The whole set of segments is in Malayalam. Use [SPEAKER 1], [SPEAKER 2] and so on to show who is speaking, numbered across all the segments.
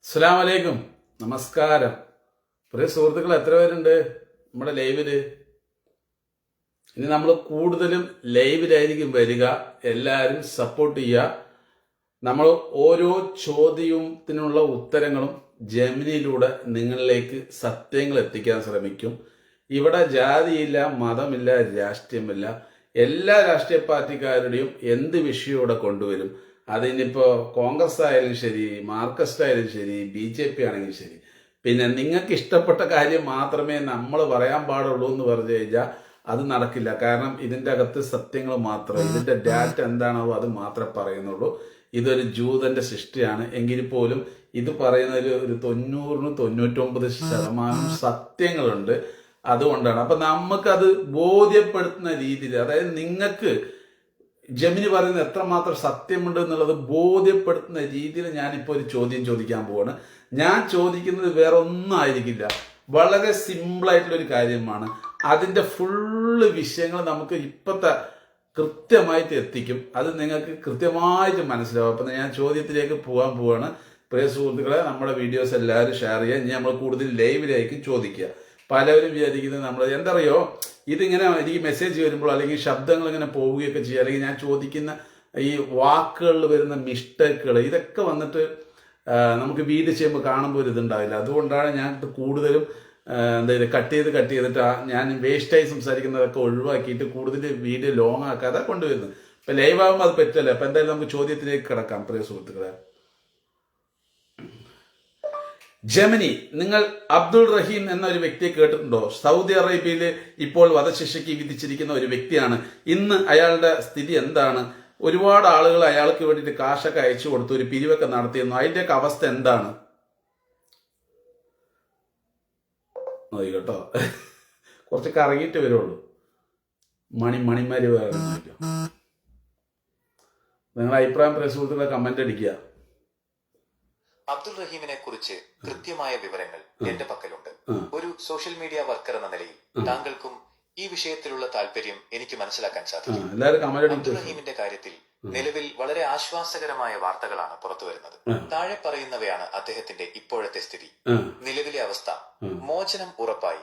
[SPEAKER 1] അസ്സലാമു അലൈക്കും, നമസ്കാരം. പ്രിയ സുഹൃത്തുക്കൾ, എത്ര പേരുണ്ട് നമ്മുടെ ലൈവില്? ഇനി നമ്മൾ കൂടുതലും ലൈവിലായിരിക്കും വരിക. എല്ലാവരും സപ്പോർട്ട് ചെയ്യുക. നമ്മൾ ഓരോ ചോദ്യത്തിനുള്ള ഉത്തരങ്ങളും ജെമിനിയിലൂടെ നിങ്ങളിലേക്ക് സത്യങ്ങൾ എത്തിക്കാൻ ശ്രമിക്കും. ഇവിടെ ജാതിയില്ല, മതമില്ല, രാഷ്ട്രീയമില്ല. എല്ലാ രാഷ്ട്രീയ പാർട്ടിക്കാരുടെയും എന്ത് വിഷയം ഇവിടെ കൊണ്ടുവരും. അതിനിപ്പോ കോൺഗ്രസ് ആയാലും ശരി, മാർക്സിസ്റ്റ് ആയാലും ശരി, BJP ആണെങ്കിലും ശരി. പിന്നെ നിങ്ങൾക്ക് ഇഷ്ടപ്പെട്ട കാര്യം മാത്രമേ നമ്മൾ പറയാൻ പാടുള്ളൂ എന്ന് പറഞ്ഞു കഴിഞ്ഞാൽ അത് നടക്കില്ല. കാരണം ഇതിന്റെ അകത്ത് സത്യങ്ങൾ മാത്രമേ, ഇതിന്റെ ഡാറ്റ എന്താണോ അത് മാത്രമേ പറയുന്നുള്ളൂ. ഇതൊരു ജൂതന്റെ സൃഷ്ടിയാണ്. എങ്കിൽ പോലും ഇത് പറയുന്നതിൽ ഒരു 90-99% സത്യങ്ങളുണ്ട്. അതുകൊണ്ടാണ്. അപ്പൊ നമുക്കത് ബോധ്യപ്പെടുത്തുന്ന രീതിയിൽ, അതായത് നിങ്ങൾക്ക് ജെമിനി പറയുന്നത് എത്രമാത്രം സത്യമുണ്ട് എന്നുള്ളത് ബോധ്യപ്പെടുത്തുന്ന രീതിയിൽ ഞാനിപ്പോൾ ഒരു ചോദ്യം ചോദിക്കാൻ പോവാണ്. ഞാൻ ചോദിക്കുന്നത് വേറെ ഒന്നും ആയിരിക്കില്ല, വളരെ സിമ്പിളായിട്ടുള്ള ഒരു കാര്യമാണ്. അതിന്റെ ഫുള്ള് വിഷയങ്ങൾ നമുക്ക് ഇപ്പോഴത്തെ കൃത്യമായിട്ട് എത്തിക്കും. അത് നിങ്ങൾക്ക് കൃത്യമായിട്ട് മനസ്സിലാവും. അപ്പം ഞാൻ ചോദ്യത്തിലേക്ക് പോകാൻ പോവാണ്. പ്രിയ സുഹൃത്തുക്കളെ, നമ്മുടെ വീഡിയോസ് എല്ലാവരും ഷെയർ ചെയ്യുക. ഇനി നമ്മൾ കൂടുതൽ ലൈവിലേക്ക് ചോദിക്കുക. പലവരും വിചാരിക്കുന്നത് നമ്മൾ എന്തറിയോ, ഇതിങ്ങനെ എനിക്ക് മെസ്സേജ് വരുമ്പോൾ അല്ലെങ്കിൽ ശബ്ദങ്ങൾ ഇങ്ങനെ പോവുകയൊക്കെ ചെയ്യുക, അല്ലെങ്കിൽ ഞാൻ ചോദിക്കുന്ന ഈ വാക്കുകളിൽ വരുന്ന മിസ്റ്റേക്കുകൾ, ഇതൊക്കെ വന്നിട്ട് നമുക്ക് വീഡിയോ ചെയ്യുമ്പോൾ കാണുമ്പോൾ ഒരു ഇതുണ്ടാവില്ല. അതുകൊണ്ടാണ് ഞാൻ കൂടുതലും എന്തായാലും കട്ട് ചെയ്തിട്ട് ഞാൻ വേസ്റ്റായി സംസാരിക്കുന്നതൊക്കെ ഒഴിവാക്കിയിട്ട് കൂടുതൽ വീഡിയോ ലോങ് ആക്കാതെ കൊണ്ടുവരുന്നത്. ഇപ്പം ലൈവ് ആകുമ്പോൾ അത് പറ്റില്ല. അപ്പം എന്തായാലും നമുക്ക് ചോദ്യത്തിലേക്ക് കിടക്കാം. പ്രിയ സുഹൃത്തുക്കളെ, ജെമിനി, നിങ്ങൾ അബ്ദുൾ റഹീം എന്ന ഒരു വ്യക്തിയെ കേട്ടിട്ടുണ്ടോ? സൗദി അറേബ്യയിൽ ഇപ്പോൾ വധശിക്ഷയ്ക്ക് വിധിച്ചിരിക്കുന്ന ഒരു വ്യക്തിയാണ്. ഇന്ന് അയാളുടെ സ്ഥിതി എന്താണ്? ഒരുപാട് ആളുകൾ അയാൾക്ക് വേണ്ടിയിട്ട് കാശൊക്കെ അയച്ചു കൊടുത്തു, ഒരു പിരിവൊക്കെ നടത്തിയിരുന്നു. അതിന്റെയൊക്കെ അവസ്ഥ എന്താണ്? നോക്കി കേട്ടോ, കുറച്ച് കറങ്ങിയിട്ട് വരുള്ളൂ. മണിമാര് വേറെ. നിങ്ങളുടെ അഭിപ്രായം പ്രിയ സുഹൃത്തുക്കളെ കമന്റ് അടിക്കുക.
[SPEAKER 2] അബ്ദുൾ റഹീമിനെ കുറിച്ച് കൃത്യമായ വിവരങ്ങൾ എന്റെ പക്കലുണ്ട്. ഒരു സോഷ്യൽ മീഡിയ വർക്കർ എന്ന നിലയിൽ താങ്കൾക്കും ഈ വിഷയത്തിലുള്ള താല്പര്യം എനിക്ക് മനസ്സിലാക്കാൻ സാധിക്കും. അബ്ദുൾ റഹീമിന്റെ കാര്യത്തിൽ നിലവിൽ വളരെ ആശ്വാസകരമായ വാർത്തകളാണ് പുറത്തുവരുന്നത്. താഴെ പറയുന്നവയാണ് അദ്ദേഹത്തിന്റെ ഇപ്പോഴത്തെ സ്ഥിതി. നിലവിലെ അവസ്ഥ: മോചനം ഉറപ്പായി.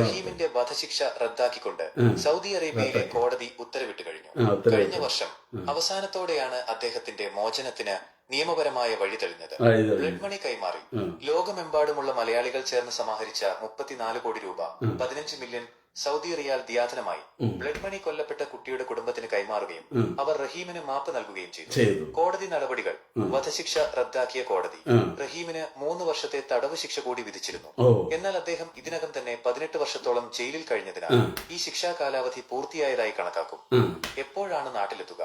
[SPEAKER 2] റഹീമിന്റെ വധശിക്ഷ റദ്ദാക്കിക്കൊണ്ട് സൗദി അറേബ്യയിലെ കോടതി ഉത്തരവിട്ട് കഴിഞ്ഞു. കഴിഞ്ഞ വർഷം അവസാനത്തോടെയാണ് അദ്ദേഹത്തിന്റെ മോചനത്തിന് നിയമപരമായ വഴി തെളിഞ്ഞത്. ബ്ലഡ് മണി കൈമാറി ലോകമെമ്പാടുമുള്ള മലയാളികൾ ചേർന്ന് സമാഹരിച്ച 34 കോടി രൂപ, 15 മില്യൺ സൗദി റിയാൽ ദിയാധനമായി ബ്ലഡ് മണി കൊല്ലപ്പെട്ട കുട്ടിയുടെ കുടുംബത്തിന് കൈമാറുകയും അവർ റഹീമിന് മാപ്പ് നൽകുകയും ചെയ്തു. കോടതി നടപടികൾ: വധശിക്ഷ റദ്ദാക്കിയ കോടതി റഹീമിന് 3 വർഷത്തെ തടവ് ശിക്ഷ കൂടി വിധിച്ചിരുന്നു. എന്നാൽ അദ്ദേഹം ഇതിനകം തന്നെ 18 വർഷത്തോളം ജയിലിൽ കഴിഞ്ഞതിനാൽ ഈ ശിക്ഷാ കാലാവധി പൂർത്തിയായതായി കണക്കാക്കും. എപ്പോഴാണ് നാട്ടിലെത്തുക?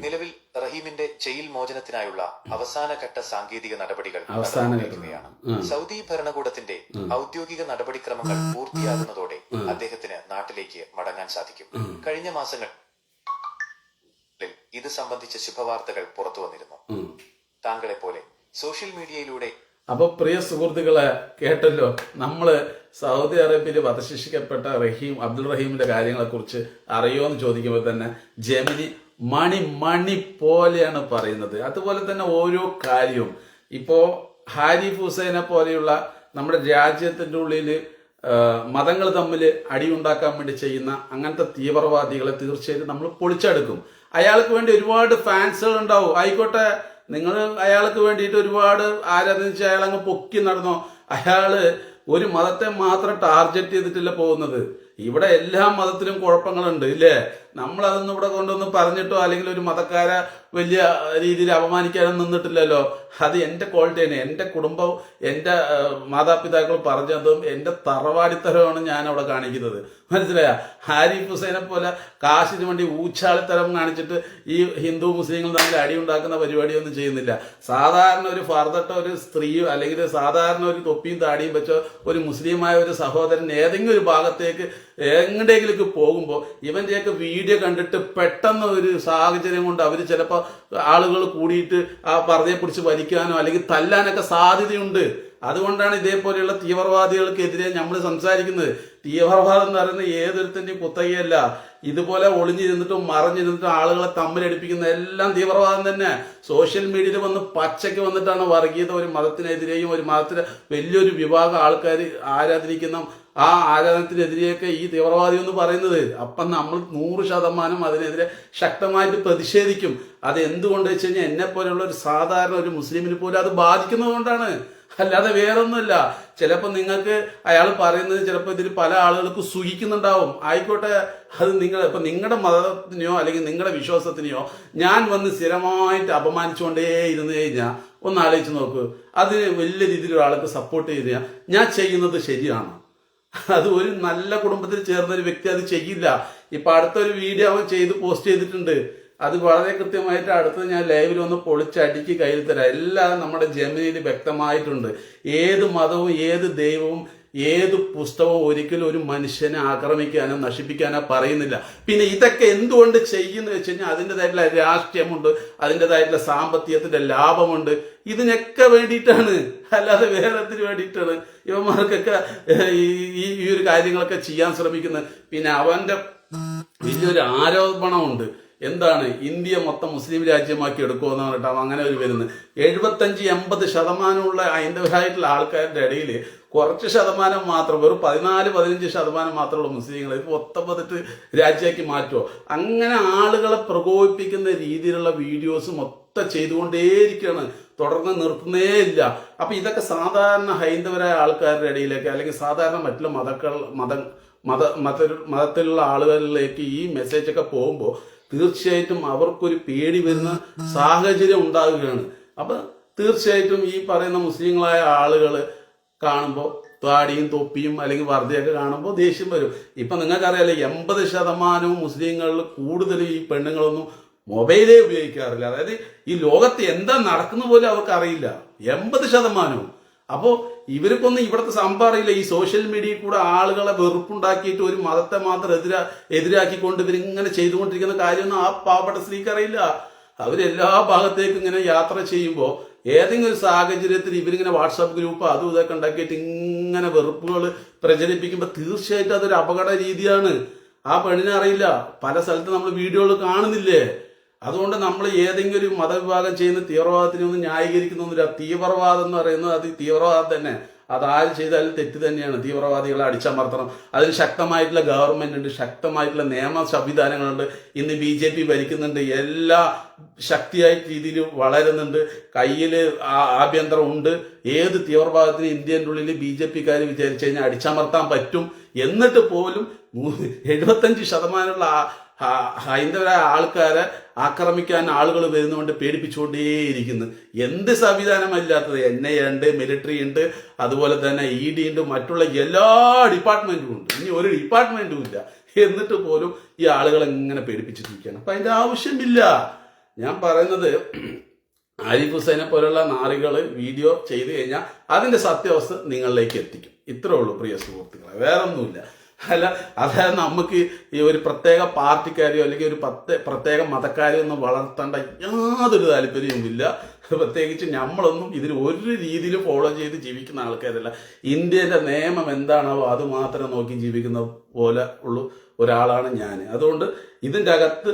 [SPEAKER 2] നിലവിൽ റഹീമിന്റെ ജയിൽ മോചനത്തിനായുള്ള അവസാനഘട്ട സാങ്കേതിക നടപടികൾ നടന്നുകൊണ്ടിരിക്കുകയാണ്. സൗദി ഭരണകൂടത്തിന്റെ ഔദ്യോഗിക നടപടിക്രമങ്ങൾ പൂർത്തിയാകുന്നതോടെ അദ്ദേഹത്തിന് നാട്ടിലേക്ക് മടങ്ങാൻ സാധിക്കും. കഴിഞ്ഞ മാസങ്ങളിൽ ഇത് സംബന്ധിച്ച ശുഭവാർത്തകൾ പുറത്തു വന്നിരുന്നു. താങ്കളെ പോലെ സോഷ്യൽ മീഡിയയിലൂടെ.
[SPEAKER 1] അപ്പൊ പ്രിയ സുഹൃത്തുക്കളെ, കേട്ടല്ലോ, നമ്മള് സൗദി അറേബ്യയിൽ വധശിക്ഷിക്കപ്പെട്ട അബ്ദുൾ റഹീമിന്റെ കാര്യങ്ങളെ കുറിച്ച് അറിയോന്ന് ചോദിക്കുമ്പോൾ തന്നെ ജെമിനി മണി പോലെയാണ് പറയുന്നത്. അതുപോലെ തന്നെ ഓരോ കാര്യവും ഇപ്പോ ഹാരിഫ് ഹുസൈനെ പോലെയുള്ള നമ്മുടെ രാജ്യത്തിന്റെ ഉള്ളിൽ മതങ്ങൾ തമ്മിൽ അടിയുണ്ടാക്കാൻ വേണ്ടി ചെയ്യുന്ന അങ്ങനത്തെ തീവ്രവാദികളെ തീർച്ചയായിട്ടും നമ്മൾ പൊളിച്ചെടുക്കും. അയാൾക്ക് വേണ്ടി ഒരുപാട് ഫാൻസുകൾ ഉണ്ടാവും. ആയിക്കോട്ടെ, നിങ്ങൾ അയാൾക്ക് വേണ്ടിയിട്ട് ഒരുപാട് ആരാധിച്ച് അയാളങ്ങ് പൊക്കി നടന്നോ. അയാള് ഒരു മതത്തെ മാത്രം ടാർഗറ്റ് ചെയ്തിട്ടില്ല പോകുന്നത്. ഇവിടെ എല്ലാ മതത്തിലും കുഴപ്പങ്ങളുണ്ട്, ഇല്ലേ? നമ്മളതൊന്നും ഇവിടെ കൊണ്ടൊന്നും പറഞ്ഞിട്ടോ അല്ലെങ്കിൽ ഒരു മതക്കാരെ വലിയ രീതിയിൽ അപമാനിക്കാനും നിന്നിട്ടില്ലല്ലോ. അത് എന്റെ ക്വാളിറ്റിയാണ്. എന്റെ കുടുംബവും എന്റെ മാതാപിതാക്കളും പറഞ്ഞതും എന്റെ തറവാടിത്തരമാണ് ഞാൻ അവിടെ കാണിക്കുന്നത്. മനസ്സിലായ? ഹാരിഫ് ഹുസൈനെ പോലെ കാശിന് വേണ്ടി ഊച്ചാളിത്തരം കാണിച്ചിട്ട് ഈ ഹിന്ദു മുസ്ലിങ്ങൾ തമ്മിൽ അടിയുണ്ടാക്കുന്ന പരിപാടിയൊന്നും ചെയ്യുന്നില്ല. സാധാരണ ഒരു ഫർദട്ട ഒരു സ്ത്രീയോ അല്ലെങ്കിൽ സാധാരണ ഒരു തൊപ്പിയും താടിയും വെച്ചോ ഒരു മുസ്ലിമായ ഒരു സഹോദരൻ ഏതെങ്കിലും ഒരു ഭാഗത്തേക്ക് എങ്ങോട്ടെങ്കിലേക്ക് പോകുമ്പോൾ ഇവന്റെയൊക്കെ വീഡിയോ കണ്ടിട്ട് പെട്ടെന്ന് ഒരു സാഹചര്യം കൊണ്ട് അവർ ചിലപ്പോൾ ആളുകൾ കൂടിയിട്ട് ആ പർദ്ദയെ പിടിച്ച് വലിക്കാനോ അല്ലെങ്കിൽ തല്ലാനൊക്കെ സാധ്യതയുണ്ട്. അതുകൊണ്ടാണ് ഇതേപോലെയുള്ള തീവ്രവാദികൾക്കെതിരെ നമ്മൾ സംസാരിക്കുന്നത്. തീവ്രവാദം എന്ന് പറയുന്നത് ഏതൊരുത്തിന്റെയും കുത്തകയല്ല. ഇതുപോലെ ഒളിഞ്ഞിരുന്നിട്ടും മറഞ്ഞിരുന്നിട്ടും ആളുകളെ തമ്മിലടിപ്പിക്കുന്ന എല്ലാം തീവ്രവാദം തന്നെ. സോഷ്യൽ മീഡിയയിൽ വന്ന് പച്ചയ്ക്ക് വന്നിട്ടാണ് വർഗീയത ഒരു മതത്തിനെതിരെയും ഒരു മതത്തിന് വലിയൊരു വിഭാഗം ആൾക്കാർ ആരാധനിക്കുന്ന ആ ആരാധനത്തിനെതിരെയൊക്കെ ഈ തീവ്രവാദി എന്ന് പറയുന്നത്. അപ്പം നമ്മൾ 100% അതിനെതിരെ ശക്തമായിട്ട് പ്രതിഷേധിക്കും. അത് എന്തുകൊണ്ട് വെച്ച് കഴിഞ്ഞാൽ എന്നെ പോലെയുള്ള ഒരു സാധാരണ ഒരു മുസ്ലിമിന് പോലും അത് ബാധിക്കുന്നത് കൊണ്ടാണ്, അല്ലാതെ വേറൊന്നുമില്ല. ചിലപ്പോൾ നിങ്ങൾക്ക് അയാൾ പറയുന്നത് ചിലപ്പോൾ ഇതിൽ പല ആളുകൾക്ക് സുഖിക്കുന്നുണ്ടാവും, ആയിക്കോട്ടെ. അത് നിങ്ങളുടെ മതത്തിനെയോ അല്ലെങ്കിൽ നിങ്ങളുടെ വിശ്വാസത്തിനെയോ ഞാൻ വന്ന് സ്ഥിരമായിട്ട് അപമാനിച്ചുകൊണ്ടേ ഇരുന്ന് കഴിഞ്ഞാൽ ഒന്ന് ആലോചിച്ച് നോക്കൂ. അതിന് വലിയ രീതിയിൽ ഒരാൾക്ക് സപ്പോർട്ട് ചെയ്ത് ഞാൻ ചെയ്യുന്നത് ശരിയാണ്. അത് ഒരു നല്ല കുടുംബത്തിൽ ചേർന്ന ഒരു വ്യക്തി അത് ചെയ്യില്ല. ഇപ്പൊ അടുത്തൊരു വീഡിയോ അവൻ ചെയ്ത് പോസ്റ്റ് ചെയ്തിട്ടുണ്ട്. അത് വളരെ കൃത്യമായിട്ട് അടുത്തത് ഞാൻ ലൈവിൽ വന്ന് പൊളിച്ചടിക്ക് കയ്യിൽ തരാം. എല്ലാം നമ്മുടെ ജെമിനിയിൽ വ്യക്തമായിട്ടുണ്ട്. ഏത് മതവും ഏത് ദൈവവും ഏത് പുസ്തകവും ഒരിക്കലും ഒരു മനുഷ്യനെ ആക്രമിക്കാനോ നശിപ്പിക്കാനോ പറയുന്നില്ല. പിന്നെ ഇതൊക്കെ എന്തുകൊണ്ട് ചെയ്യുന്നു വെച്ച് കഴിഞ്ഞാൽ അതിൻ്റെതായിട്ടുള്ള രാഷ്ട്രീയമുണ്ട്, അതിൻ്റെതായിട്ടുള്ള സാമ്പത്തികത്തിന്റെ ലാഭമുണ്ട്. ഇതിനൊക്കെ വേണ്ടിയിട്ടാണ്, അല്ലാതെ വേറെത്തിന് വേണ്ടിയിട്ടാണ് ഇവന്മാർക്കൊക്കെ ഈ ഒരു കാര്യങ്ങളൊക്കെ ചെയ്യാൻ ശ്രമിക്കുന്നത്. പിന്നെ അവന്റെ വലിയൊരു ആരോപണമുണ്ട്. എന്താണ്, ഇന്ത്യ മൊത്തം മുസ്ലിം രാജ്യമാക്കി എടുക്കുമെന്ന് പറഞ്ഞിട്ടാണ് അങ്ങനെ ഒരു വരുന്നത്. 75-80% ഹൈന്ദവരായിട്ടുള്ള ആൾക്കാരുടെ ഇടയിൽ കുറച്ച് ശതമാനം മാത്രം, വെറും 14-15% മാത്രമുള്ള മുസ്ലിങ്ങൾ ഇത് 19 രാജ്യമാക്കി മാറ്റുമോ? അങ്ങനെ ആളുകളെ പ്രകോപിപ്പിക്കുന്ന രീതിയിലുള്ള വീഡിയോസ് മൊത്തം ചെയ്തുകൊണ്ടേയിരിക്കുകയാണ്, തുടർന്ന് നിർത്തുന്നേ ഇല്ല. അപ്പൊ ഇതൊക്കെ സാധാരണ ഹൈന്ദവരായ ആൾക്കാരുടെ ഇടയിലേക്ക് അല്ലെങ്കിൽ സാധാരണ മറ്റുള്ള മതത്തിലുള്ള ആളുകളിലേക്ക് ഈ മെസ്സേജ് ഒക്കെ പോകുമ്പോൾ തീർച്ചയായിട്ടും അവർക്കൊരു പേടി വരുന്ന സാഹചര്യം ഉണ്ടാകുകയാണ്. അപ്പൊ തീർച്ചയായിട്ടും ഈ പറയുന്ന മുസ്ലിങ്ങളായ ആളുകൾ കാണുമ്പോൾ താടിയും തൊപ്പിയും അല്ലെങ്കിൽ വർദ്ധയൊക്കെ കാണുമ്പോൾ ദേഷ്യം വരും. ഇപ്പൊ നിങ്ങൾക്കറിയാലോ 80% മുസ്ലിങ്ങളിൽ കൂടുതലും ഈ പെണ്ണുങ്ങളൊന്നും മൊബൈലേ ഉപയോഗിക്കാറില്ല. അതായത് ഈ ലോകത്ത് എന്താ നടക്കുന്ന പോലും അവർക്ക് അറിയില്ല, 80%. അപ്പോൾ ഇവർക്കൊന്നും ഇവിടുത്തെ സംഭവം അറിയില്ല. ഈ സോഷ്യൽ മീഡിയയിൽ കൂടെ ആളുകളെ വെറുപ്പുണ്ടാക്കിയിട്ട് ഒരു മതത്തെ മാത്രം എതിരാക്കിക്കൊണ്ട് ഇവരിങ്ങനെ ചെയ്തുകൊണ്ടിരിക്കുന്ന കാര്യമൊന്നും ആ പാവപ്പെട്ട സ്ത്രീക്ക് അറിയില്ല. അവരെല്ലാ ഭാഗത്തേക്കും ഇങ്ങനെ യാത്ര ചെയ്യുമ്പോൾ ഏതെങ്കിലും ഒരു സാഹചര്യത്തിൽ ഇവരിങ്ങനെ വാട്സാപ്പ് ഗ്രൂപ്പ് അതും ഇതൊക്കെ ഉണ്ടാക്കിയിട്ട് ഇങ്ങനെ വെറുപ്പുകൾ പ്രചരിപ്പിക്കുമ്പോൾ തീർച്ചയായിട്ടും അതൊരു അപകട രീതിയാണ്. ആ പെണ്ണിനെ അറിയില്ല, പല സ്ഥലത്ത് നമ്മൾ വീഡിയോകൾ കാണുന്നില്ലേ. അതുകൊണ്ട് നമ്മൾ ഏതെങ്കിലും ഒരു മതവിഭാഗം ചെയ്യുന്ന തീവ്രവാദത്തിനെ ഒന്നും ന്യായീകരിക്കുന്നൊന്നുമില്ല. തീവ്രവാദം എന്ന് പറയുന്നത് അത് തീവ്രവാദം തന്നെ, അതാര് ചെയ്താലും തെറ്റ് തന്നെയാണ്. തീവ്രവാദികളെ അടിച്ചമർത്തണം. അതിന് ശക്തമായിട്ടുള്ള ഗവൺമെന്റ് ഉണ്ട്, ശക്തമായിട്ടുള്ള നിയമ സംവിധാനങ്ങളുണ്ട്. ഇന്ന് BJP ഭരിക്കുന്നുണ്ട്, എല്ലാ ശക്തിയായ രീതിയിൽ വളരുന്നുണ്ട്, കയ്യിൽ ആഭ്യന്തരം ഉണ്ട്. ഏത് തീവ്രവാദത്തിന് ഇന്ത്യൻ്റെ ഉള്ളിൽ BJPക്കാർ വിചാരിച്ചു കഴിഞ്ഞാൽ അടിച്ചമർത്താൻ പറ്റും. എന്നിട്ട് പോലും 75% ഹൈന്ദവരായ ആൾക്കാരെ ആക്രമിക്കാൻ ആളുകൾ വരുന്നതുകൊണ്ട് പേടിപ്പിച്ചുകൊണ്ടേയിരിക്കുന്നു. എന്ത് സംവിധാനമല്ലാത്തത്? NIA ഉണ്ട്, മിലിറ്ററി ഉണ്ട്, അതുപോലെ തന്നെ ED ഉണ്ട്, മറ്റുള്ള എല്ലാ ഡിപ്പാർട്ട്മെന്റും ഉണ്ട്. ഇനി ഒരു ഡിപ്പാർട്ട്മെന്റും ഇല്ല, എന്നിട്ട് പോലും ഈ ആളുകളെ ഇങ്ങനെ പേടിപ്പിച്ചിരിക്കുകയാണ്. അപ്പൊ അതിന്റെ ആവശ്യമില്ല. ഞാൻ പറയുന്നത് ആരിഫ് ഹുസൈനെ പോലുള്ള നാറികൾ വീഡിയോ ചെയ്തു കഴിഞ്ഞാൽ അതിന്റെ സത്യാവസ്ഥ നിങ്ങളിലേക്ക് എത്തിക്കും. ഇത്രേ ഉള്ളൂ പ്രിയ സുഹൃത്തുക്കളെ, വേറൊന്നുമില്ല. അല്ല, അതായത് നമുക്ക് ഈ ഒരു പ്രത്യേക പാർട്ടിക്കാരെയോ അല്ലെങ്കിൽ ഒരു പ്രത്യേക മതക്കാരെയോ ഒന്നും വളർത്തേണ്ട യാതൊരു താല്പര്യവുമില്ല. പ്രത്യേകിച്ച് നമ്മളൊന്നും ഇതിൽ ഒരു രീതിയിൽ ഫോളോ ചെയ്ത് ജീവിക്കുന്ന ആൾക്കാരല്ല. ഇന്ത്യയിലെ നിയമം എന്താണോ അത് മാത്രം നോക്കി ജീവിക്കുന്ന പോലെ ഉള്ള ഒരാളാണ് ഞാൻ. അതുകൊണ്ട് ഇതിൻ്റെ അകത്ത്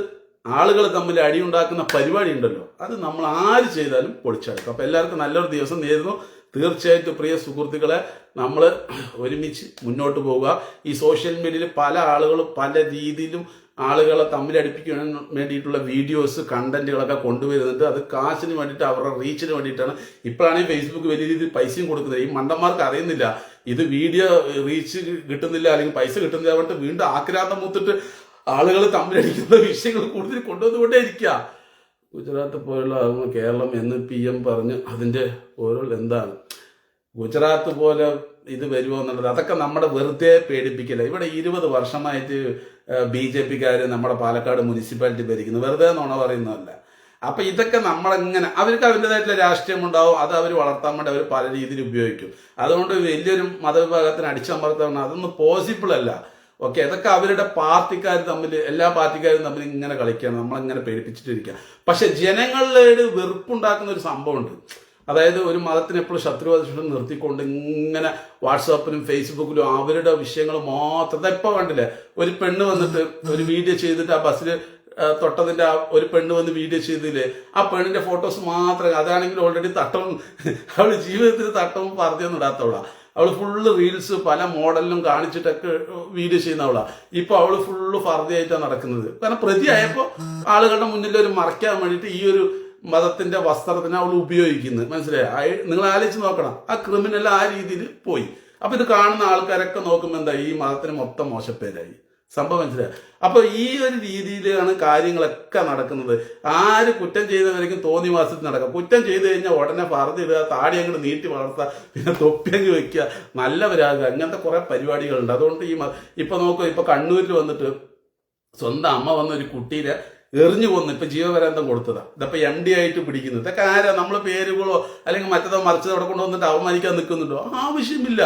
[SPEAKER 1] ആളുകൾ തമ്മിൽ അടിയുണ്ടാക്കുന്ന പരിപാടി ഉണ്ടല്ലോ, അത് നമ്മൾ ആര് ചെയ്താലും പൊളിച്ചെടുക്കും. അപ്പം എല്ലാവർക്കും നല്ലൊരു ദിവസം നേരുന്നു. തീർച്ചയായിട്ടും പ്രിയ സുഹൃത്തുക്കളെ, നമ്മൾ ഒരുമിച്ച് മുന്നോട്ട് പോവുക. ഈ സോഷ്യൽ മീഡിയയിൽ പല ആളുകളും പല രീതിയിലും ആളുകളെ തമ്മിലടിപ്പിക്കാൻ വേണ്ടിയിട്ടുള്ള വീഡിയോസ് കണ്ടന്റുകളൊക്കെ കൊണ്ടുവരുന്നുണ്ട്. അത് കാശിന് വേണ്ടിയിട്ട്, അവരുടെ റീച്ചിന് വേണ്ടിയിട്ടാണ്. ഇപ്പോഴാണെങ്കിൽ ഫേസ്ബുക്ക് വലിയ രീതിയിൽ പൈസയും കൊടുക്കുന്നത്. ഈ മണ്ടന്മാർക്ക് അറിയുന്നില്ല ഇത് വീഡിയോ റീച്ച് കിട്ടുന്നില്ല അല്ലെങ്കിൽ പൈസ കിട്ടുന്നില്ല, അവർക്ക് വീണ്ടും ആക്രാന്തം മൂത്തിട്ട് ആളുകൾ തമ്മിലടിക്കുന്ന വിഷയങ്ങൾ കൂടുതൽ കൊണ്ടുവന്നുകൊണ്ടേ ഇരിക്കുക. ഗുജറാത്ത് പോലുള്ള കേരളം എന്ന് PM പറഞ്ഞ് അതിൻ്റെ ഓരോ എന്താണ് ഗുജറാത്ത് പോലെ ഇത് വരുമോ എന്നുള്ളത്, അതൊക്കെ നമ്മുടെ വെറുതെ പേടിപ്പിക്കില്ല. ഇവിടെ 20 വർഷമായിട്ട് BJPക്കാർ നമ്മുടെ പാലക്കാട് മുനിസിപ്പാലിറ്റി ഭരിക്കുന്നു, വെറുതെ നുണ പറയുന്നതല്ല. അപ്പൊ ഇതൊക്കെ നമ്മളെങ്ങനെ, അവർക്ക് അവരുടേതായിട്ടുള്ള രാഷ്ട്രീയം ഉണ്ടാവും, അത് അവർ വളർത്താൻ വേണ്ടി അവർ പല രീതിയിൽ ഉപയോഗിക്കും. അതുകൊണ്ട് വലിയൊരു മതവിഭാഗത്തിന് അടിച്ചമർത്താൻ അതൊന്നും പോസിബിൾ അല്ല. ഓക്കെ, അതൊക്കെ അവരുടെ പാർട്ടിക്കാർ തമ്മിൽ, എല്ലാ പാർട്ടിക്കാരും തമ്മിൽ ഇങ്ങനെ കളിക്കുകയാണ്, നമ്മളിങ്ങനെ പേടിപ്പിച്ചിട്ടിരിക്കുക. പക്ഷെ ജനങ്ങളിലെ വെറുപ്പുണ്ടാക്കുന്ന ഒരു സംഭവമുണ്ട്. അതായത് ഒരു മതത്തിന് എപ്പോഴും ശത്രുവശം നിർത്തിക്കൊണ്ട് ഇങ്ങനെ വാട്സാപ്പിലും ഫേസ്ബുക്കിലും അവരുടെ വിഷയങ്ങൾ മാത്രം. ഇപ്പൊ കണ്ടില്ലേ, ഒരു പെണ്ണ് വന്നിട്ട് ഒരു വീഡിയോ ചെയ്തിട്ട് ആ ബസ്സിൽ തൊട്ടതിന്റെ ഒരു പെണ്ണ് വന്ന് വീഡിയോ ചെയ്തില്ലേ, ആ പെണ്ണിന്റെ ഫോട്ടോസ് മാത്രം. അതാണെങ്കിൽ ഓൾറെഡി തട്ടവും അവള് ജീവിതത്തിൽ തട്ടവും പറഞ്ഞൊന്നും ഇടാത്തവളാ. അവള് ഫുള്ള് റീൽസ് പല മോഡലിലും കാണിച്ചിട്ടൊക്കെ വീഡിയോ ചെയ്യുന്നവളാ. ഇപ്പൊ അവള് ഫുള്ള് ഫർദിയായിട്ടാണ് നടക്കുന്നത്. കാരണം പ്രതിയായപ്പോ ആളുകളുടെ മുന്നിൽ ഒരു മറയ്ക്കാൻ വേണ്ടിയിട്ട് ഈ ഒരു മതത്തിന്റെ വസ്ത്രത്തിനെ അവൾ ഉപയോഗിക്കുന്നത്. മനസ്സിലായി? നിങ്ങൾ ആലോചിച്ച് നോക്കണം, ആ ക്രിമിനൽ ആ രീതിയിൽ പോയി. അപ്പൊ ഇത് കാണുന്ന ആൾക്കാരൊക്കെ നോക്കുമ്പോൾ എന്താ, ഈ മതത്തിന് മൊത്തം മോശപ്പേരായി. സംഭവം മനസ്സിലായി? അപ്പൊ ഈ ഒരു രീതിയിലാണ് കാര്യങ്ങളൊക്കെ നടക്കുന്നത്. ആര് കുറ്റം ചെയ്തവരേക്കും തോന്നി മാസത്തിൽ നടക്കാം. കുറ്റം ചെയ്ത് കഴിഞ്ഞാൽ ഉടനെ പറന്നിടുക, താടി അങ്ങോട്ട് നീട്ടി വളർത്തുക, പിന്നെ തൊപ്പിയങ്ങ് വെക്കുക, നല്ലവരാകുക, അങ്ങനത്തെ കുറെ പരിപാടികളുണ്ട്. അതുകൊണ്ട് ഇപ്പൊ നോക്കുക, ഇപ്പൊ കണ്ണൂരിൽ വന്നിട്ട് സ്വന്തം അമ്മ വന്ന ഒരു കുട്ടീനെ എറിഞ്ഞു കൊന്നു, ഇപ്പൊ ജീവപര്യന്തം കൊടുത്തതാ. ഇതപ്പൊ MD ആയിട്ട് പിടിക്കുന്നത്. ഇതൊക്കെ ആരാ? നമ്മള് പേരുകളോ അല്ലെങ്കിൽ മറ്റേതോ മറിച്ചതോ അവിടെ കൊണ്ടുവന്നിട്ട് അവമാനിക്കാൻ നിൽക്കുന്നുണ്ടോ? ആവശ്യമില്ല.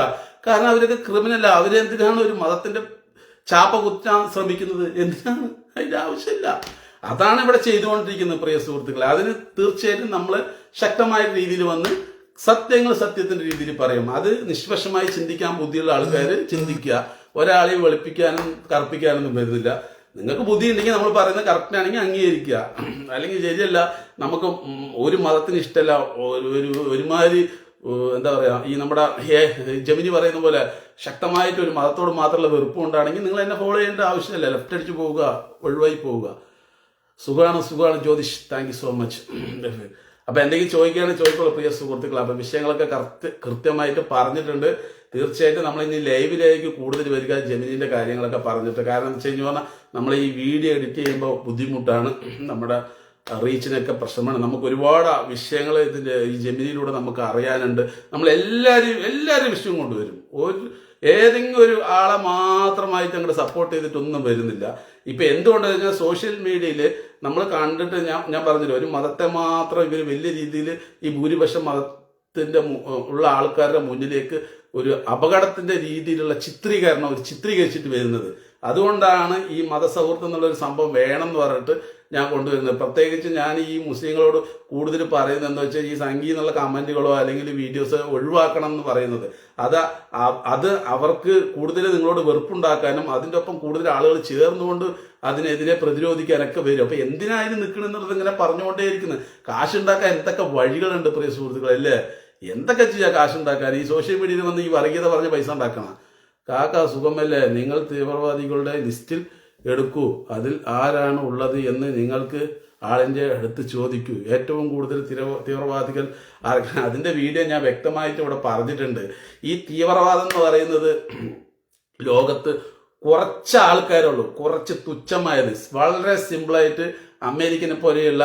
[SPEAKER 1] കാരണം അവരൊക്കെ ക്രിമിനല്ല. അവരെന്തിനാണ് ഒരു മതത്തിന്റെ ചാപ്പ കുത്താൻ ശ്രമിക്കുന്നത്? എന്തിനാണ്? അതിന്റെ ആവശ്യമില്ല. അതാണ് ഇവിടെ ചെയ്തുകൊണ്ടിരിക്കുന്നത് പ്രിയ സുഹൃത്തുക്കളെ. അതിന് തീർച്ചയായിട്ടും നമ്മൾ ശക്തമായ രീതിയിൽ വന്ന് സത്യങ്ങൾ സത്യത്തിന്റെ രീതിയിൽ പറയും. അത് നിഷ്പക്ഷമായി ചിന്തിക്കാൻ ബുദ്ധിയുള്ള ആൾക്കാർ ചിന്തിക്കുക. ഒരാളെയും വെളുപ്പിക്കാനും കറുപ്പിക്കാനൊന്നും വരുന്നില്ല. നിങ്ങൾക്ക് ബുദ്ധി ഉണ്ടെങ്കിൽ നമ്മൾ പറയുന്നത് കറക്റ്റ് ആണെങ്കിൽ അംഗീകരിക്കുക, അല്ലെങ്കിൽ ശരിയല്ല. നമുക്ക് ഒരു മതത്തിന് ഇഷ്ടമല്ല, ഒരുമാതിരി എന്താ പറയാ, ഈ നമ്മുടെ ജമിനി പറയുന്ന പോലെ ശക്തമായിട്ട് ഒരു മതത്തോട് മാത്രമുള്ള വെറുപ്പ് കൊണ്ടാണെങ്കിൽ നിങ്ങൾ എന്നെ ഫോളോ ചെയ്യേണ്ട ആവശ്യമില്ല. ലെഫ്റ്റ് അടിച്ച് പോവുക, ഒഴിവായി പോവുക. സുഖമാണ് Jyothish, thank you so much. അപ്പൊ എന്തെങ്കിലും ചോദിക്കുകയാണെങ്കിൽ ചോദിക്കുള്ളൂ പ്രിയ സുഹൃത്തുക്കൾ. അപ്പൊ വിഷയങ്ങളൊക്കെ കൃത്യമായിട്ട് പറഞ്ഞിട്ടുണ്ട്. തീർച്ചയായിട്ടും നമ്മൾ ഇനി ലൈവിലേക്ക് കൂടുതൽ വരിക, ജെമിനിന്റെ കാര്യങ്ങളൊക്കെ പറഞ്ഞിട്ട്. കാരണം എന്ന് വെച്ച് കഴിഞ്ഞാൽ നമ്മൾ ഈ വീഡിയോ എഡിറ്റ് ചെയ്യുമ്പോൾ ബുദ്ധിമുട്ടാണ്, നമ്മുടെ റീച്ചിനൊക്കെ പ്രശ്നമാണ്. നമുക്ക് ഒരുപാട് വിഷയങ്ങൾ ഇതിന്റെ ഈ ജെമിനിയിലൂടെ നമുക്ക് അറിയാനുണ്ട്. നമ്മൾ എല്ലാവരും വിഷയം കൊണ്ടുവരും. ഏതെങ്കിലും ഒരു ആളെ മാത്രമായിട്ട് അങ്ങോട്ട് സപ്പോർട്ട് ചെയ്തിട്ടൊന്നും വരുന്നില്ല. ഇപ്പൊ എന്തുകൊണ്ടെന്ന് വെച്ചാൽ സോഷ്യൽ മീഡിയയിൽ നമ്മൾ കണ്ടിട്ട് ഞാൻ പറഞ്ഞില്ല, ഒരു മതത്തെ മാത്രം ഇവർ വലിയ രീതിയിൽ ഈ ഭൂരിപക്ഷം മതത്തിന്റെ ഉള്ള ആൾക്കാരുടെ മുന്നിലേക്ക് ഒരു അപകടത്തിന്റെ രീതിയിലുള്ള ചിത്രീകരണം അവർ ചിത്രീകരിച്ചിട്ട് വരുന്നത്. അതുകൊണ്ടാണ് ഈ മതസൗഹൃദം എന്നുള്ളൊരു സംഭവം വേണം എന്ന് പറഞ്ഞിട്ട് ഞാൻ കൊണ്ടുവരുന്നത്. പ്രത്യേകിച്ച് ഞാൻ ഈ മുസ്ലിങ്ങളോട് കൂടുതൽ പറയുന്നത് എന്താ വെച്ചാൽ, ഈ സംഗീത എന്നുള്ള കമന്റുകളോ അല്ലെങ്കിൽ വീഡിയോസ് ഒഴിവാക്കണം എന്ന് പറയുന്നത്. അത് അവർക്ക് കൂടുതൽ നിങ്ങളോട് വെറുപ്പുണ്ടാക്കാനും അതിൻ്റെ ഒപ്പം കൂടുതൽ ആളുകൾ ചേർന്നുകൊണ്ട് അതിനെതിരെ പ്രതിരോധിക്കാനൊക്കെ വരും. അപ്പൊ എന്തിനായാലും നിൽക്കണമെന്നുള്ളത് ഇങ്ങനെ പറഞ്ഞുകൊണ്ടേയിരിക്കുന്നത്. കാശുണ്ടാക്കാൻ എന്തൊക്കെ വഴികളുണ്ട് പ്രിയ സുഹൃത്തുക്കളല്ലേ. എന്തൊക്കെ ചെയ്യാം കാശുണ്ടാക്കാൻ? ഈ സോഷ്യൽ മീഡിയയിൽ വന്ന് ഈ വർഗീയത പറഞ്ഞ് പൈസ ഉണ്ടാക്കണം. കാക്ക സുഖമല്ലേ? നിങ്ങൾ തീവ്രവാദികളുടെ ലിസ്റ്റിൽ എടുക്കൂ, അതിൽ ആരാണ് ഉള്ളത് എന്ന് നിങ്ങൾക്ക് ആളിന്റെ അടുത്ത് ചോദിക്കൂ. ഏറ്റവും കൂടുതൽ തീവ്രവാദികൾ അതിന്റെ വീഡിയോ ഞാൻ വ്യക്തമായിട്ട് ഇവിടെ പറഞ്ഞിട്ടുണ്ട്. ഈ തീവ്രവാദം എന്ന് പറയുന്നത് ലോകത്ത് കുറച്ച് ആൾക്കാരുള്ളൂ, കുറച്ച് തുച്ഛമായത്. വളരെ സിമ്പിളായിട്ട് അമേരിക്കനെ പോലെയുള്ള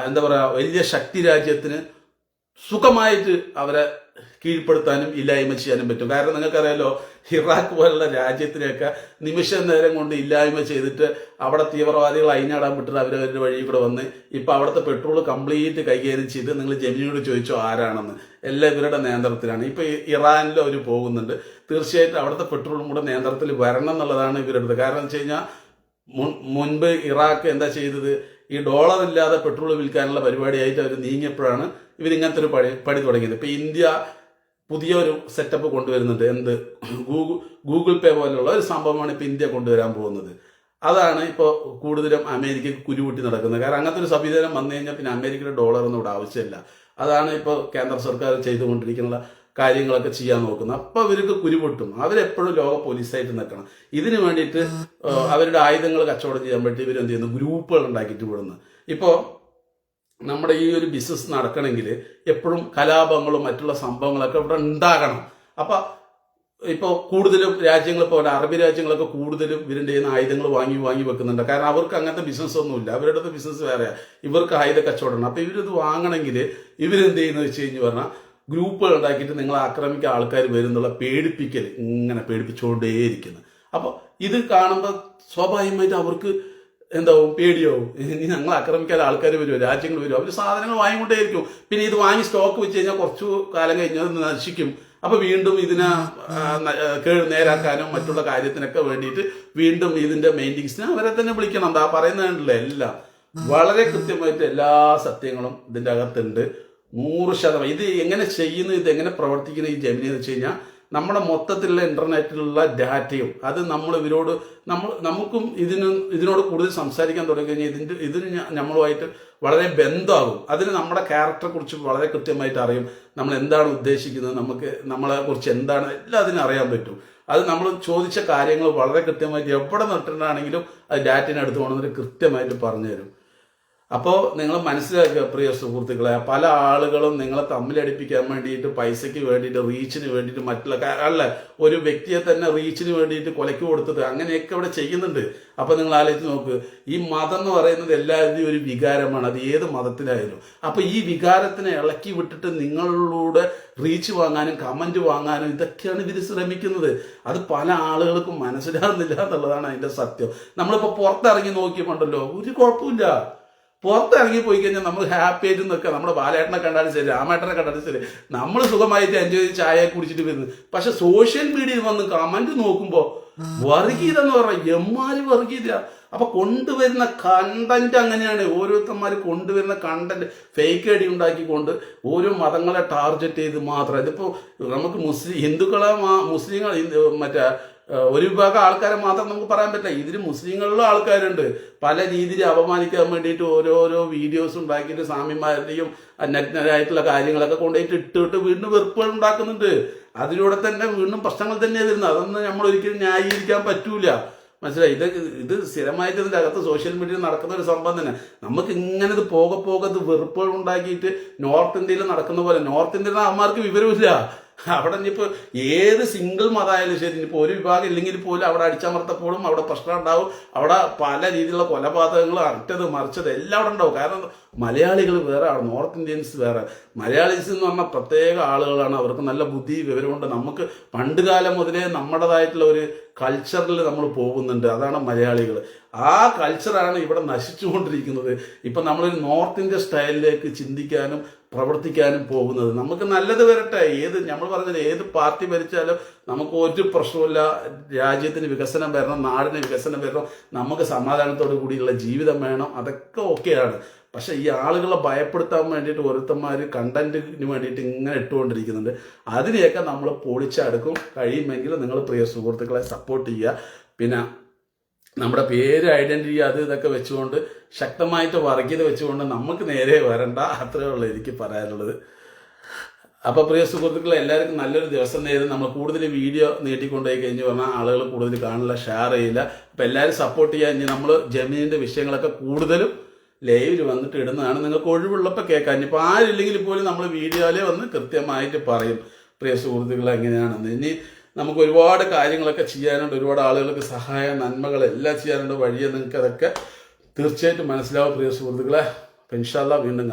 [SPEAKER 1] എന്താ പറയാ വലിയ ശക്തി രാജ്യത്തിന് സുഖമായിട്ട് അവരെ കീഴ്പ്പെടുത്താനും ഇല്ലായ്മ ചെയ്യാനും പറ്റും. കാരണം നിങ്ങൾക്കറിയാലോ, ഇറാഖ് പോലുള്ള രാജ്യത്തിനെയൊക്കെ നിമിഷ നേരം കൊണ്ട് ഇല്ലായ്മ ചെയ്തിട്ട് അവിടെ തീവ്രവാദികൾ അയിഞ്ഞാടാൻ വിട്ടിട്ട് അവരവരുടെ വഴി കൂടെ വന്ന് ഇപ്പൊ അവിടുത്തെ പെട്രോൾ കംപ്ലീറ്റ് കൈകാര്യം ചെയ്ത് നിങ്ങൾ ജെമിനിയോട് ചോദിച്ചോ ആരാണെന്ന്, എല്ലാം ഇവരുടെ നിയന്ത്രണത്തിലാണ്. ഇപ്പൊ ഇറാനിൽ അവർ പോകുന്നുണ്ട്. തീർച്ചയായിട്ടും അവിടുത്തെ പെട്രോളും കൂടെ നിയന്ത്രണത്തിൽ വരണം എന്നുള്ളതാണ് ഇവരുടെ. കാരണം എന്ന് വെച്ച് കഴിഞ്ഞാൽ മുൻപ് ഇറാഖ് എന്താ ചെയ്തത്, ഈ ഡോളർ ഇല്ലാതെ പെട്രോൾ വിൽക്കാനുള്ള പരിപാടിയായിട്ട് അവർ നീങ്ങിയപ്പോഴാണ് ഇവരിങ്ങനത്തെ ഒരു പണി തുടങ്ങിയത്. ഇപ്പൊ ഇന്ത്യ പുതിയൊരു സെറ്റപ്പ് കൊണ്ടുവരുന്നുണ്ട്. എന്ത് ഗൂഗിൾ പേ പോലുള്ള ഒരു സംഭവമാണ് ഇപ്പൊ ഇന്ത്യ കൊണ്ടുവരാൻ പോകുന്നത്. അതാണ് ഇപ്പോൾ കൂടുതലും അമേരിക്കക്ക് കുരുപൊട്ടി നടക്കുന്നത്. കാരണം അങ്ങനത്തെ ഒരു സംവിധാനം വന്നു കഴിഞ്ഞാൽ പിന്നെ അമേരിക്കയുടെ ഡോളറൊന്നും ഇവിടെ ആവശ്യമില്ല. അതാണ് ഇപ്പോൾ കേന്ദ്ര സർക്കാർ ചെയ്തുകൊണ്ടിരിക്കുന്ന കാര്യങ്ങളൊക്കെ ചെയ്യാൻ നോക്കുന്നത്. അപ്പൊ അവർക്ക് കുരുപൊട്ടും. അവരെപ്പോഴും ലോക പോലീസായിട്ട് നിൽക്കണം. ഇതിനു വേണ്ടിയിട്ട് അവരുടെ ആയുധങ്ങൾ കച്ചവടം ചെയ്യാൻ വേണ്ടി ഇവരെന്ത് ചെയ്യുന്നു, ഗ്രൂപ്പുകൾ ഉണ്ടാക്കിയിട്ട് വിടുന്നു. ഇപ്പോ നമ്മുടെ ഈ ഒരു ബിസിനസ് നടക്കണമെങ്കിൽ എപ്പോഴും കലാപങ്ങളും മറ്റുള്ള സംഭവങ്ങളൊക്കെ ഇവിടെ ഉണ്ടാകണം. അപ്പൊ ഇപ്പോൾ കൂടുതലും രാജ്യങ്ങൾ പോലെ അറബി രാജ്യങ്ങളൊക്കെ കൂടുതലും ഇവരുടെ ആയുധങ്ങൾ വാങ്ങി വെക്കുന്നുണ്ട്. കാരണം അവർക്ക് അങ്ങനത്തെ ബിസിനസ് ഒന്നുമില്ല. അവരുടെ ബിസിനസ് വേറെയാ, ഇവർക്ക് ആയുധ കച്ചവടമാണ്. അപ്പൊ ഇവരിത് വാങ്ങണമെങ്കിൽ ഇവരെന്ത് ചെയ്യുന്നത് വെച്ച് കഴിഞ്ഞ് പറഞ്ഞാൽ ഗ്രൂപ്പുകൾ ഉണ്ടാക്കിയിട്ട് നിങ്ങളെ ആക്രമിക്കാൻ ആൾക്കാർ വരുന്നുള്ള പേടിപ്പിക്കൽ, ഇങ്ങനെ പേടിപ്പിച്ചുകൊണ്ടേയിരിക്കുന്നു. അപ്പൊ ഇത് കാണുമ്പോൾ സ്വാഭാവികമായിട്ട് അവർക്ക് എന്താവും, പേടിയാവും. ഇനി ഞങ്ങൾ ആക്രമിക്കാൻ ആൾക്കാർ വരുമോ, രാജ്യങ്ങൾ വരുമോ, അവർ സാധനങ്ങൾ വാങ്ങിക്കൊണ്ടേയിരിക്കും. പിന്നെ ഇത് വാങ്ങി സ്റ്റോക്ക് വെച്ച് കഴിഞ്ഞാൽ കുറച്ചു കാലം കഴിഞ്ഞാൽ അത് നശിക്കും. അപ്പൊ വീണ്ടും ഇതിനെ നേരാക്കാനും മറ്റുള്ള കാര്യത്തിനൊക്കെ വേണ്ടിയിട്ട് വീണ്ടും ഇതിന്റെ മെയിൻ്റെനൻസിന് അവരെ തന്നെ വിളിക്കണം. എന്താ പറയുന്നത് കണ്ടില്ലേ, എല്ലാം വളരെ കൃത്യമായിട്ട് എല്ലാ സത്യങ്ങളും ഇതിന്റെ അകത്തുണ്ട്. 100%. ഇത് എങ്ങനെ ചെയ്യുന്നു, ഇത് എങ്ങനെ പ്രവർത്തിക്കുന്നു ഈ ജെമിനി എന്ന് വെച്ച് കഴിഞ്ഞാൽ നമ്മുടെ മൊത്തത്തിലുള്ള ഇന്റർനെറ്റിലുള്ള ഡാറ്റയും അത് നമ്മൾ ഇവരോട് നമുക്കും ഇതിനോട് കൂടുതൽ സംസാരിക്കാൻ തുടങ്ങി കഴിഞ്ഞാൽ ഇതിന് നമ്മളുമായിട്ട് വളരെ ബന്ധമാകും. അതിന് നമ്മുടെ ക്യാരക്ടറെ കുറിച്ച് വളരെ കൃത്യമായിട്ട് അറിയും, നമ്മൾ എന്താണ് ഉദ്ദേശിക്കുന്നത്, നമുക്ക് നമ്മളെ കുറിച്ച് എന്താണ് എല്ലാം അതിന് അറിയാൻ പറ്റും. അത് നമ്മൾ ചോദിച്ച കാര്യങ്ങൾ വളരെ കൃത്യമായിട്ട് എവിടെ നിട്ടിട്ടാണെങ്കിലും അത് ഡാറ്റിനടുത്ത് കൊണ്ടുവന്നിട്ട് കൃത്യമായിട്ട് പറഞ്ഞു തരും. അപ്പോൾ നിങ്ങൾ മനസ്സിലാക്കുക പ്രിയ സുഹൃത്തുക്കളെ, പല ആളുകളും നിങ്ങളെ തമ്മിലടിപ്പിക്കാൻ വേണ്ടിയിട്ട്, പൈസയ്ക്ക് വേണ്ടിയിട്ട്, റീച്ചിന് വേണ്ടിയിട്ട്, മറ്റുള്ള അല്ല ഒരു വ്യക്തിയെ തന്നെ റീച്ചിന് വേണ്ടിയിട്ട് കൊലയ്ക്ക് കൊടുത്തിട്ട് അങ്ങനെയൊക്കെ ഇവിടെ ചെയ്യുന്നുണ്ട്. അപ്പോൾ നിങ്ങൾ ആലോചിച്ച് നോക്ക്, ഈ മതം എന്ന് പറയുന്നത് എല്ലാവരുടെയും ഒരു വികാരമാണ്, അത് ഏത് മതത്തിലായാലും. അപ്പോൾ ഈ വികാരത്തിനെ ഇളക്കി വിട്ടിട്ട് നിങ്ങളുടെ റീച്ച് വാങ്ങാനും കമന്റ് വാങ്ങാനും ഇതൊക്കെയാണ് ഇവർ ശ്രമിക്കുന്നത്. അത് പല ആളുകൾക്കും മനസ്സിലാകുന്നില്ല എന്നുള്ളതാണ് അതിന്റെ സത്യം. നമ്മളിപ്പോൾ പുറത്തിറങ്ങി നോക്കിയപ്പോണ്ടല്ലോ ഒരു കുഴപ്പമില്ല, പുറത്തിറങ്ങി പോയി കഴിഞ്ഞാൽ നമ്മൾ ഹാപ്പി ആയിട്ട് നിൽക്കുക. നമ്മുടെ ബാലേട്ടനെ കണ്ടാലും ശരി, രാമേട്ടനെ കണ്ടാലും ശരി, നമ്മൾ സുഖമായിട്ട് എൻജോയ് ചെയ്ത് ചായ കുടിച്ചിട്ട് വരുന്നത്. പക്ഷെ സോഷ്യൽ മീഡിയയിൽ വന്ന് കമന്റ് നോക്കുമ്പോൾ വർഗീയത എന്ന് പറഞ്ഞാൽ എമ്മാര് വർഗീയത. അപ്പൊ കൊണ്ടുവരുന്ന കണ്ടന്റ് അങ്ങനെയാണ്. ഓരോരുത്തന്മാർ കൊണ്ടുവരുന്ന കണ്ടന്റ് ഫേക്ക് ഐഡി ഉണ്ടാക്കിക്കൊണ്ട് ഓരോ മതങ്ങളെ ടാർഗറ്റ് ചെയ്ത് മാത്രം. ഇതിപ്പോ നമുക്ക് ഹിന്ദുക്കളെ മുസ്ലിങ്ങൾ മറ്റേ ഒരു വിഭാഗം ആൾക്കാരെ മാത്രം നമുക്ക് പറയാൻ പറ്റില്ല. ഇതിൽ മുസ്ലിങ്ങളിലും ആൾക്കാരുണ്ട്. പല രീതിയിൽ അപമാനിക്കാൻ വേണ്ടിയിട്ട് ഓരോരോ വീഡിയോസ് ഉണ്ടാക്കിയിട്ട് സ്വാമിമാരുടെയും നഗ്നരായിട്ടുള്ള കാര്യങ്ങളൊക്കെ കൊണ്ടുപോയിട്ട് ഇട്ടിട്ട് വീണ്ടും വെറുപ്പുകൾ ഉണ്ടാക്കുന്നുണ്ട്. അതിലൂടെ തന്നെ വീണ്ടും പ്രശ്നങ്ങൾ തന്നെയാണ് വരുന്നത്. അതൊന്നും നമ്മൾ ഒരിക്കലും ന്യായീകരിക്കാൻ പറ്റൂല. മനസ്സിലായി? ഇത് സ്ഥിരമായിട്ട് ഇതിൻ്റെ അകത്ത് സോഷ്യൽ മീഡിയയിൽ നടക്കുന്ന ഒരു സംഭവം തന്നെ. നമുക്ക് ഇങ്ങനെ ഇത് പോകെ ഇത് വെറുപ്പുകൾ ഉണ്ടാക്കിയിട്ട് നോർത്ത് ഇന്ത്യയിൽ നടക്കുന്ന പോലെ, നോർത്ത് ഇന്ത്യയിൽ അമ്മമാർക്ക് വിവരമില്ല. അവിടെ ഇനിയിപ്പോൾ ഏത് സിംഗിൾ മതമായാലും ശരി, ഇനിയിപ്പോൾ ഒരു വിഭാഗം ഇല്ലെങ്കിൽ പോലും അവിടെ അടിച്ചമർത്തപ്പോഴും അവിടെ പ്രശ്നം ഉണ്ടാവും. അവിടെ പല രീതിയിലുള്ള കൊലപാതകങ്ങൾ, അറ്റത് മറിച്ചത് എല്ലാം അവിടെ ഉണ്ടാവും. കാരണം മലയാളികൾ വേറെ ആണ്, നോർത്ത് ഇന്ത്യൻസ് വേറെ. മലയാളീസ് എന്ന് പറഞ്ഞാൽ പ്രത്യേക ആളുകളാണ്. അവർക്ക് നല്ല ബുദ്ധി വിവരമുണ്ട്. നമുക്ക് പണ്ട് കാലം മുതലേ നമ്മുടേതായിട്ടുള്ള ഒരു കൾച്ചറിൽ നമ്മൾ പോകുന്നുണ്ട്. അതാണ് മലയാളികൾ. ആ കൾച്ചറാണ് ഇവിടെ നശിച്ചുകൊണ്ടിരിക്കുന്നത്. ഇപ്പം നമ്മളൊരു നോർത്ത് ഇന്ത്യ സ്റ്റൈലിലേക്ക് ചിന്തിക്കാനും പ്രവർത്തിക്കാനും പോകുന്നത്. നമുക്ക് നല്ലത് വരട്ടെ. നമ്മൾ പറഞ്ഞത് ഏത് പാർട്ടി ഭരിച്ചാലും നമുക്ക് ഒരു പ്രശ്നമില്ല. രാജ്യത്തിന് വികസനം വരണം, നാടിന് വികസനം വരണം, നമുക്ക് സമാധാനത്തോടു കൂടിയുള്ള ജീവിതം വേണം, അതൊക്കെ ഓക്കെയാണ്. പക്ഷെ ഈ ആളുകളെ ഭയപ്പെടുത്താൻ വേണ്ടിയിട്ട് ഓരോരുത്തന്മാർ കണ്ടന്റിന് വേണ്ടിയിട്ട് ഇങ്ങനെ ഇട്ടുകൊണ്ടിരിക്കുന്നുണ്ട്. അതിനെയൊക്കെ നമ്മൾ പൊളിച്ചടുക്കും. കഴിയുമെങ്കിൽ നിങ്ങൾ പ്രിയ സുഹൃത്തുക്കളെ സപ്പോർട്ട് ചെയ്യുക. പിന്നെ നമ്മുടെ പേര്, ഐഡന്റിറ്റി, അത് ഇതൊക്കെ വെച്ചുകൊണ്ട് ശക്തമായിട്ട് വർഗീയത വെച്ചുകൊണ്ട് നമുക്ക് നേരെ വരണ്ട. അത്രയേ ഉള്ളൂ എനിക്ക് പറയാനുള്ളത്. അപ്പോൾ പ്രിയ സുഹൃത്തുക്കളെ, എല്ലാവർക്കും നല്ലൊരു ദിവസം നേരം. നമ്മൾ കൂടുതൽ വീഡിയോ നീട്ടിക്കൊണ്ടുപോയി കഴിഞ്ഞ് പറഞ്ഞാൽ ആളുകൾ കൂടുതൽ കാണില്ല, ഷെയർ ചെയ്യില്ല. അപ്പോൾ എല്ലാവരും സപ്പോർട്ട് ചെയ്യാൻ. ഇനി നമ്മൾ ജമീനിൻ്റെ വിഷയങ്ങളൊക്കെ കൂടുതലും ലൈവിൽ വന്നിട്ട് ഇടുന്നതാണ്. നിങ്ങൾക്ക് ഒഴിവുള്ളപ്പോൾ കേൾക്കാൻ. ഇനിയിപ്പോൾ ആരില്ലെങ്കിൽ പോലും നമ്മൾ വീഡിയോയിൽ വന്ന് കൃത്യമായിട്ട് പറയും പ്രിയ സുഹൃത്തുക്കളെ എങ്ങനെയാണെന്ന്. ഇനി നമുക്ക് ഒരുപാട് കാര്യങ്ങളൊക്കെ ചെയ്യാനുണ്ട്, ഒരുപാട് ആളുകൾക്ക് സഹായ നന്മകളെല്ലാം ചെയ്യാനുണ്ട്. വഴിയെ നിങ്ങൾക്ക് അതൊക്കെ തീർച്ചയായിട്ടും മനസ്സിലാവും പ്രിയ സുഹൃത്തുക്കളെ. ഇൻഷാ അല്ലാഹ് വീണ്ടും